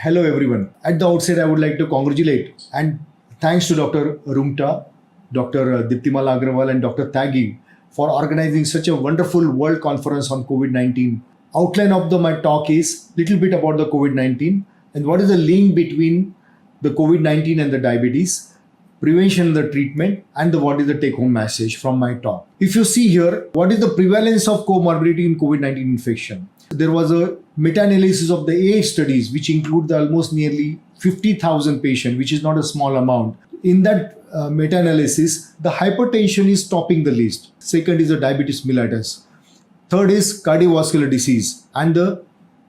Hello everyone. At the outset, I would like to congratulate and thanks to Dr. Rumta, Dr. Diptimal Agrawal and Dr. Tagi for organizing such a wonderful world conference on COVID-19. Outline of my talk is little bit about the COVID-19 and what is the link between the COVID-19 and the diabetes, prevention and the treatment, and what is the take-home message from my talk. If you see here, what is the prevalence of comorbidity in COVID-19 infection? There was a meta-analysis of the 8 studies which include the almost nearly 50,000 patients, which is not a small amount. In that meta-analysis, the hypertension is topping the list. Second is the diabetes mellitus. Third is cardiovascular disease. And the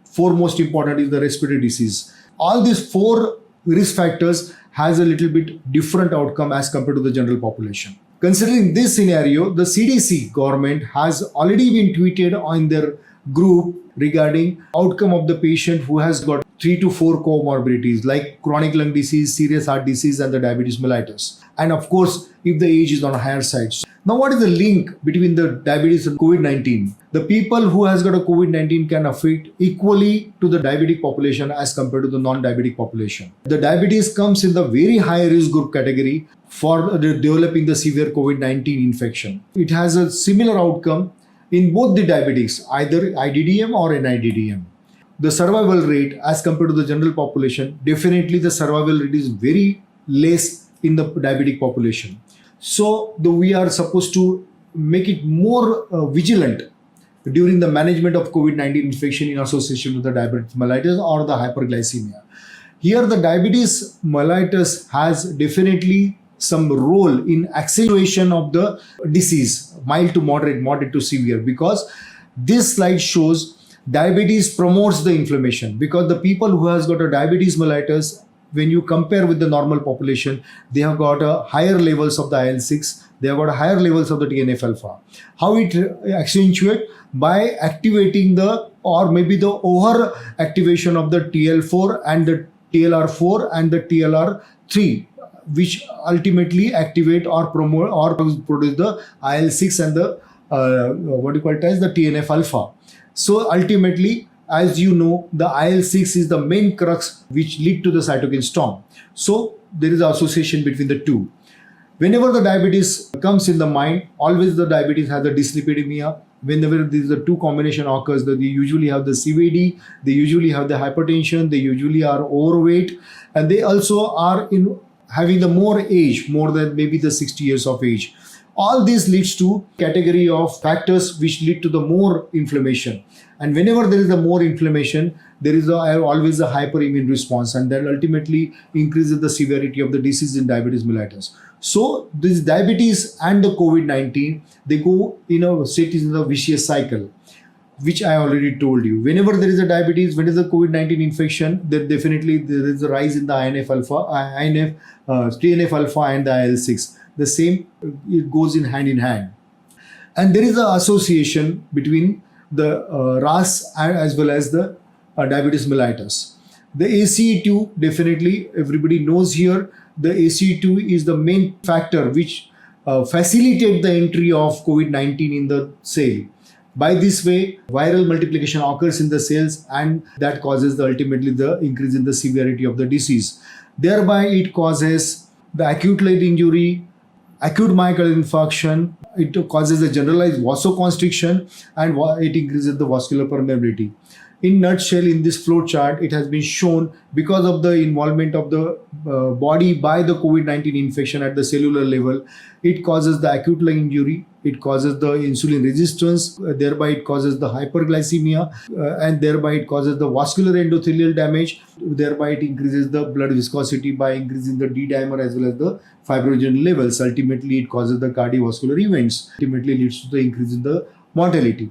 foremost important is the respiratory disease. All these 4 risk factors has a little bit different outcome as compared to the general population. Considering this scenario, the CDC government has already been tweeted on their group regarding outcome of the patient who has got 3 to 4 comorbidities like chronic lung disease, serious heart disease, and the diabetes mellitus. And of course, if the age is on a higher side. Now, what is the link between the diabetes and COVID-19? The people who has got a COVID-19 can affect equally to the diabetic population as compared to the non-diabetic population. The diabetes comes in the very high risk group category for developing the severe COVID-19 infection. It has a similar outcome in both the diabetics, either IDDM or NIDDM. The survival rate as compared to the general population, definitely the survival rate is very less in the diabetic population. So we are supposed to make it more vigilant during the management of COVID-19 infection in association with the diabetes mellitus or the hyperglycemia. Here the diabetes mellitus has definitely some role in acceleration of the disease, mild to moderate, moderate to severe, because this slide shows diabetes promotes the inflammation, because the people who has got a diabetes mellitus, when you compare with the normal population, they have got a higher levels of the IL-6, they have got higher levels of the TNF-alpha. How it accentuate? By activating or maybe the over activation of the TL4 and the TLR4 and the TLR3, which ultimately activate or promote or produce the IL-6 and the the TNF-alpha. So ultimately, as you know, the IL-6 is the main crux which lead to the cytokine storm. So there is an association between the two. Whenever the diabetes comes in the mind, always the diabetes has the dyslipidemia. Whenever these the two combination occurs, they usually have the CVD, they usually have the hypertension, they usually are overweight, and they also are having the more age, more than maybe the 60 years of age. All this leads to category of factors which lead to the more inflammation. And whenever there is a more inflammation, there is always a hyperimmune response, and that ultimately increases the severity of the disease in diabetes mellitus. So this diabetes and the COVID-19, they go in a vicious cycle, which I already told you. Whenever there is a diabetes, when is the COVID-19 infection, then definitely there is a rise in the TNF-alpha and the IL-6. The same, it goes in hand. And there is an association between the RAS as well as the diabetes mellitus. The ACE2, definitely everybody knows here, the ACE2 is the main factor which facilitate the entry of COVID-19 in the cell. By this way, viral multiplication occurs in the cells, and that causes ultimately the increase in the severity of the disease. Thereby, it causes the acute leg injury, acute myocardial infarction, it causes a generalized vasoconstriction, and it increases the vascular permeability. In nutshell, in this flow chart, it has been shown because of the involvement of the body by the COVID-19 infection at the cellular level, it causes the acute lung injury, it causes the insulin resistance, thereby it causes the hyperglycemia, and thereby it causes the vascular endothelial damage, thereby it increases the blood viscosity by increasing the D-dimer as well as the fibrinogen levels. Ultimately, it causes the cardiovascular events, ultimately leads to the increase in the mortality.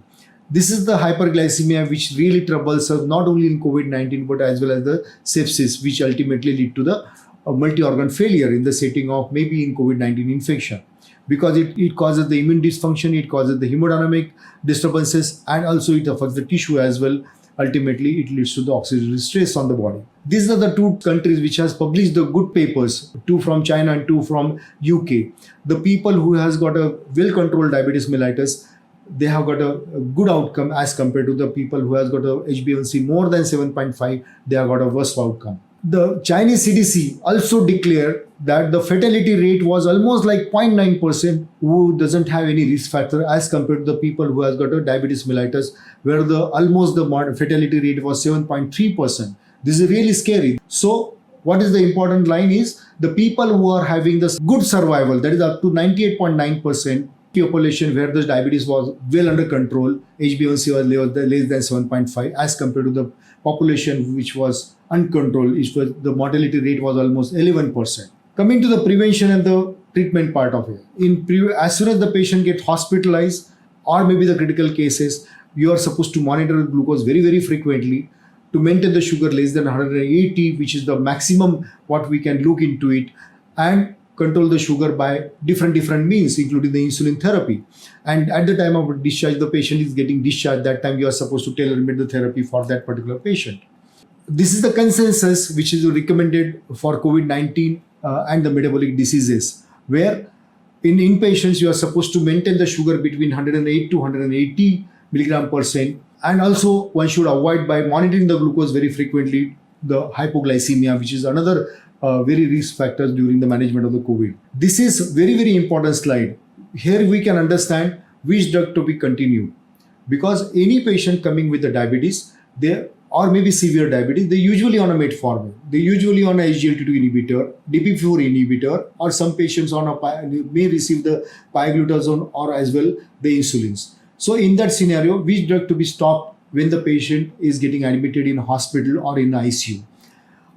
This is the hyperglycemia which really troubles us not only in COVID-19 but as well as the sepsis, which ultimately lead to the multi-organ failure in the setting of maybe in COVID-19 infection. Because it causes the immune dysfunction, it causes the hemodynamic disturbances, and also it affects the tissue as well. Ultimately, it leads to the oxidative stress on the body. These are the 2 countries which has published the good papers, 2 from China and 2 from UK. The people who has got a well-controlled diabetes mellitus, they have got a good outcome as compared to the people who has got a HbA1c more than 7.5, they have got a worse outcome. The Chinese CDC also declared that the fatality rate was almost like 0.9% who doesn't have any risk factor as compared to the people who has got a diabetes mellitus, where the fatality rate was 7.3%. This is really scary. So what is the important line is the people who are having this good survival, that is up to 98.9% population where the diabetes was well under control, HbA1c was less than 7.5 as compared to the population which was uncontrolled, the mortality rate was almost 11%. Coming to the prevention and the treatment part of it, as soon as the patient gets hospitalized or maybe the critical cases, you are supposed to monitor glucose very, very frequently to maintain the sugar less than 180, which is the maximum what we can look into it, and control the sugar by different means, including the insulin therapy. And at the time of discharge, the patient is getting discharged. That time you are supposed to tailor-make the therapy for that particular patient. This is the consensus which is recommended for COVID-19 and the metabolic diseases, where in inpatients you are supposed to maintain the sugar between 108 to 180 milligram percent, and also one should avoid by monitoring the glucose very frequently, the hypoglycemia, which is another very risk factors during the management of the COVID. This is very, very important slide. Here we can understand which drug to be continued, because any patient coming with the diabetes, or maybe severe diabetes, they usually on a metformin, they usually on a SGLT2 inhibitor, DPP4 inhibitor, or some patients may receive the pioglitazone or as well the insulins. So in that scenario, which drug to be stopped when the patient is getting admitted in hospital or in ICU?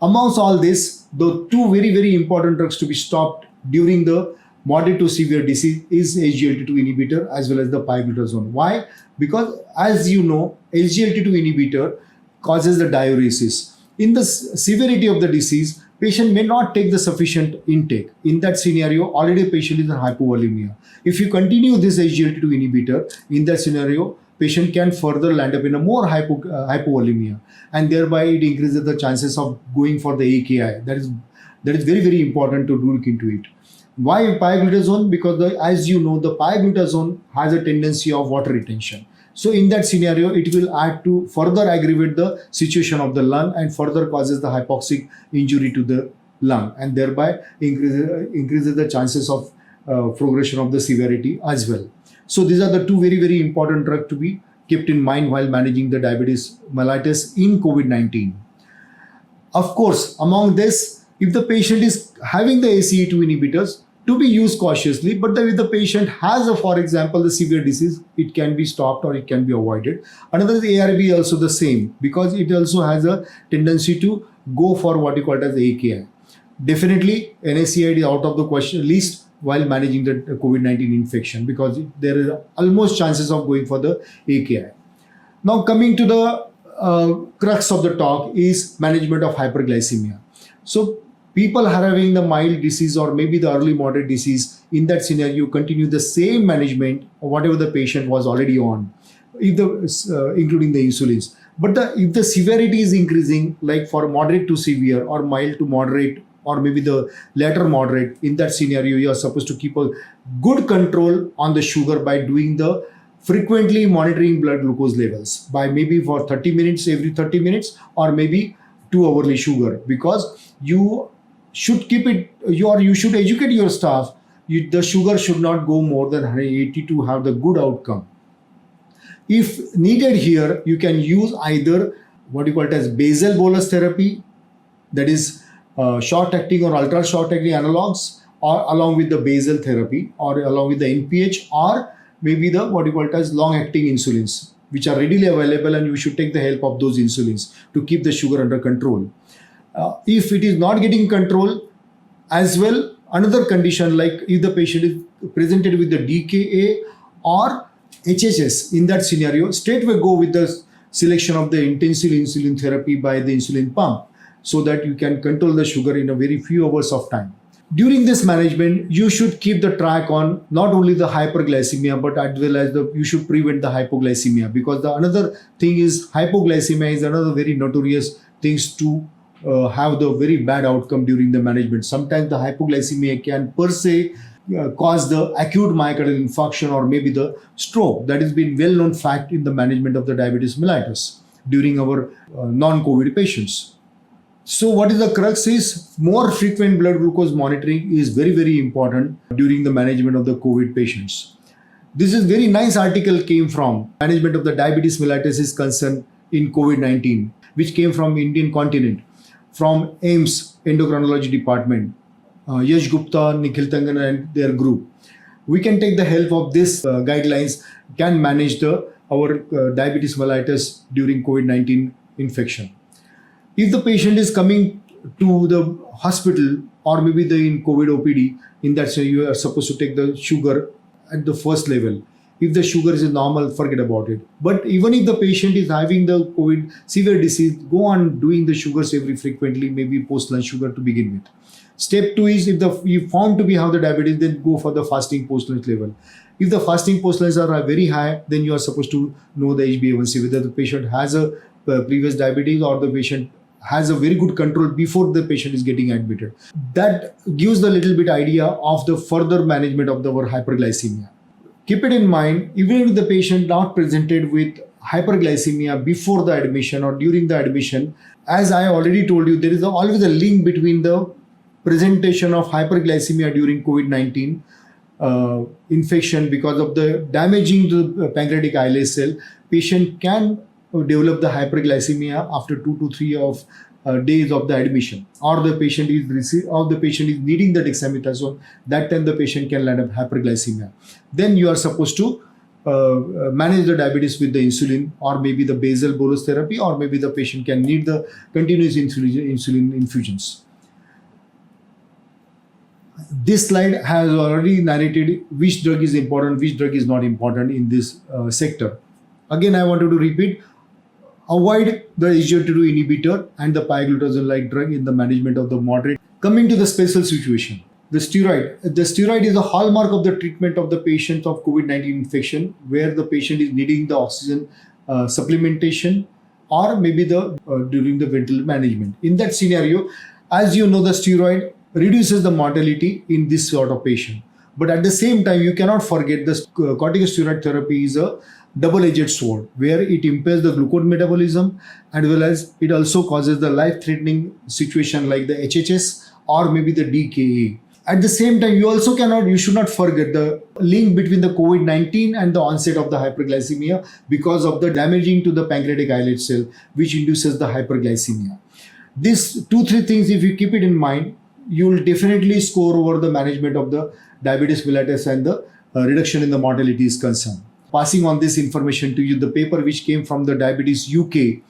Amongst all this, the two very, very important drugs to be stopped during the moderate to severe disease is SGLT2 inhibitor as well as the pioglitazone. Why? Because as you know, SGLT2 inhibitor causes the diuresis. In the severity of the disease, patient may not take the sufficient intake. In that scenario, already patient is in hypovolemia. If you continue this SGLT2 inhibitor, in that scenario, patient can further land up in a more hypovolemia, and thereby it increases the chances of going for the AKI. That is very, very important to look into it. Why pioglitazone? Because as you know, the pioglitazone has a tendency of water retention. So in that scenario, it will add to further aggravate the situation of the lung and further causes the hypoxic injury to the lung, and thereby increases the chances of progression of the severity as well. So these are the two very, very important drugs to be kept in mind while managing the diabetes mellitus in COVID-19. Of course, among this, if the patient is having the ACE2 inhibitors, to be used cautiously, but if the patient has, for example, the severe disease, it can be stopped or it can be avoided. Another is ARB, also the same, because it also has a tendency to go for what you call as AKI. Definitely, NSAID is out of the question list while managing the COVID-19 infection, because there is almost chances of going for the AKI. Now coming to the crux of the talk is management of hyperglycemia. So people are having the mild disease or maybe the early moderate disease. In that scenario, continue the same management or whatever the patient was already on, including the insulins. But if the severity is increasing, like for moderate to severe or mild to moderate or maybe the later moderate, in that scenario, you are supposed to keep a good control on the sugar by doing the frequently monitoring blood glucose levels by maybe for 30 minutes, every 30 minutes, or maybe 2 hourly sugar, because you should keep it, you should educate your staff. The sugar should not go more than 180 to have the good outcome. If needed here, you can use either what you call it as basal bolus therapy, that is short-acting or ultra-short-acting analogs, or along with the basal therapy, or along with the NPH, or maybe the what you call it as long-acting insulins, which are readily available, and you should take the help of those insulins to keep the sugar under control. If it is not getting control, as well, another condition like if the patient is presented with the DKA or HHS, in that scenario, straightway go with the selection of the intensive insulin therapy by the insulin pump, so that you can control the sugar in a very few hours of time. During this management, you should keep the track on not only the hyperglycemia, but as well as you should prevent the hypoglycemia, because the another thing is hypoglycemia is another very notorious things to have the very bad outcome during the management. Sometimes the hypoglycemia can per se cause the acute myocardial infarction or maybe the stroke. That has been well-known fact in the management of the diabetes mellitus during our non-COVID patients. So what is the crux is more frequent blood glucose monitoring is very, very important during the management of the COVID patients. This is very nice article came from management of the diabetes mellitus is concerned in COVID-19, which came from Indian continent, from AIIMS endocrinology department, Yash Gupta, Nikhil Tangan and their group. We can take the help of this guidelines, can manage our diabetes mellitus during COVID-19 infection. If the patient is coming to the hospital or maybe in COVID OPD, in that sense you are supposed to take the sugar at the first level. If the sugar is normal, forget about it. But even if the patient is having the COVID severe disease, go on doing the sugars every frequently, maybe post-lunch sugar to begin with. Step 2 is if you found to be have the diabetes, then go for the fasting post-lunch level. If the fasting post-lunch are very high, then you are supposed to know the HbA1c, whether the patient has a previous diabetes or the patient has a very good control before the patient is getting admitted. That gives the little bit idea of the further management of our hyperglycemia. Keep it in mind, even if the patient not presented with hyperglycemia before the admission or during the admission, as I already told you, there is always a link between the presentation of hyperglycemia during COVID-19 infection because of the damaging to the pancreatic islet cell. Patient can develop the hyperglycemia after 2 to 3 days of the admission, or the patient is needing the dexamethasone. That time the patient can land up hyperglycemia. Then you are supposed to manage the diabetes with the insulin or maybe the basal bolus therapy, or maybe the patient can need the continuous insulin infusions. This slide has already narrated which drug is important, which drug is not important in this sector. Again, I wanted to repeat, avoid the SGLT2 inhibitor and the pioglitazone-like drug in the management of the moderate. Coming to the special situation, the steroid. The steroid is a hallmark of the treatment of the patient of COVID-19 infection, where the patient is needing the oxygen supplementation or maybe during the ventilator management. In that scenario, as you know, the steroid reduces the mortality in this sort of patient. But at the same time, you cannot forget the corticosteroid therapy is a double-edged sword, where it impairs the glucose metabolism as well as it also causes the life-threatening situation like the HHS or maybe the DKA. At the same time, you should not forget the link between the COVID-19 and the onset of the hyperglycemia because of the damaging to the pancreatic islet cell, which induces the hyperglycemia. These 2-3 things, if you keep it in mind, you will definitely score over the management of the diabetes mellitus and the reduction in the mortality is concerned. Passing on this information to you, the paper which came from the Diabetes UK,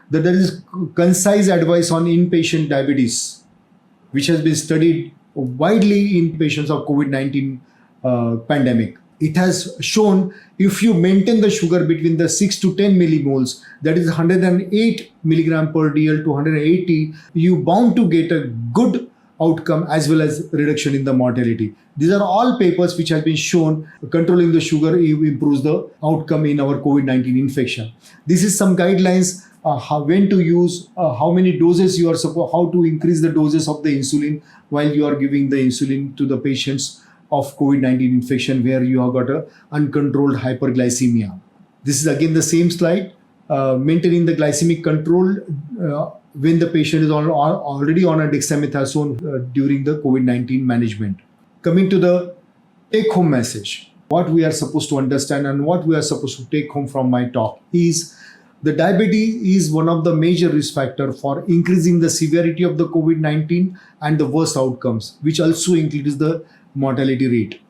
that there is concise advice on inpatient diabetes, which has been studied widely in patients of COVID-19 pandemic. It has shown if you maintain the sugar between the 6 to 10 millimoles, that is 108 milligram per DL to 180, you bound to get a good outcome as well as reduction in the mortality. These are all papers which have been shown controlling the sugar improves the outcome in our COVID-19 infection. This is some guidelines when to use, how many doses you are supposed, how to increase the doses of the insulin while you are giving the insulin to the patients of COVID-19 infection where you have got a uncontrolled hyperglycemia. This is again the same slide, maintaining the glycemic control when the patient is already on a dexamethasone during the COVID-19 management. Coming to the take-home message, what we are supposed to understand and what we are supposed to take home from my talk is the diabetes is one of the major risk factors for increasing the severity of the COVID-19 and the worst outcomes, which also increases the mortality rate.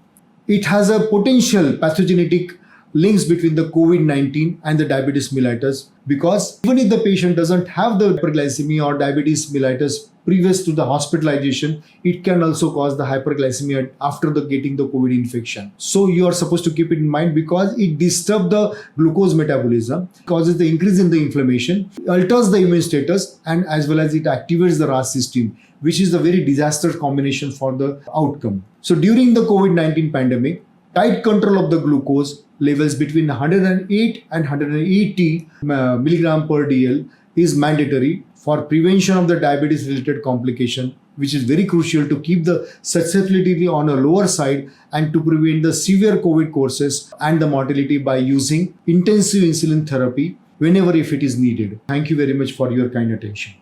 It has a potential pathogenetic links between the COVID-19 and the diabetes mellitus, because even if the patient doesn't have the hyperglycemia or diabetes mellitus previous to the hospitalization, it can also cause the hyperglycemia after getting the COVID infection. So you are supposed to keep it in mind because it disturbs the glucose metabolism, causes the increase in the inflammation, alters the immune status, and as well as it activates the RAS system, which is a very disastrous combination for the outcome. So during the COVID-19 pandemic, tight control of the glucose levels between 108 and 180 milligram per DL is mandatory for prevention of the diabetes related complication, which is very crucial to keep the susceptibility on a lower side and to prevent the severe COVID courses and the mortality by using intensive insulin therapy whenever if it is needed. Thank you very much for your kind attention.